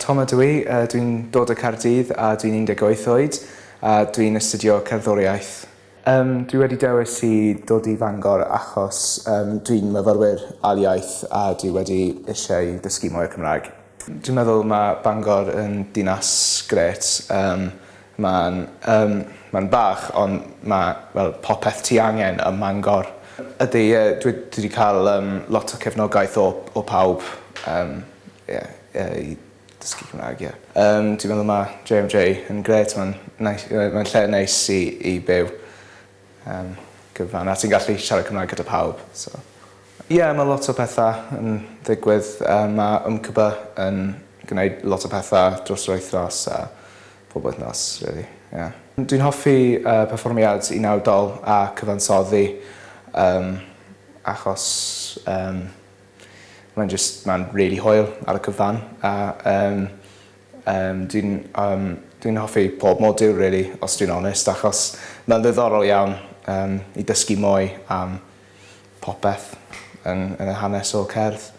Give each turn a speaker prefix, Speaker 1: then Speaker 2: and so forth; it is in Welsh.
Speaker 1: Tom ydw i, dwi'n dod o Gaerdydd a dwi'n 18 oed a dwi'n astudio Cerddoriaeth. Dwi wedi dewis i dod i Bangor achos dwi'n myfyrwyr aliaeth a dwi wedi eisiau dysgu mwy o Cymraeg. Dwi'n meddwl mae Bangor yn dinas gret. Mae'n bach ond mae popeth ti angen ym Mangor. Dwi wedi cael lot o cefnogaeth o pawb i dysgu Cymraeg. Dwi'n meddwl mae JMJ yn gret, mae'n lle neis i byw gyfan a ti'n gallu siarad Cymraeg gyda pawb. Mae lot o pethau yn ddigwydd. Mae ymcyba yn gwneud lot o pethau dros yr wythnos a pob wythnos, really. Dwi'n hoffi perfformiad unawdol a cyfansoddi achos mae'n rili hwyl ar y cyfan a dwi'n hoffi pob modiwl, really, os dwi'n onest, achos mae'n ddiddorol iawn i dysgu mwy am popeth yn y hanes o cerdd.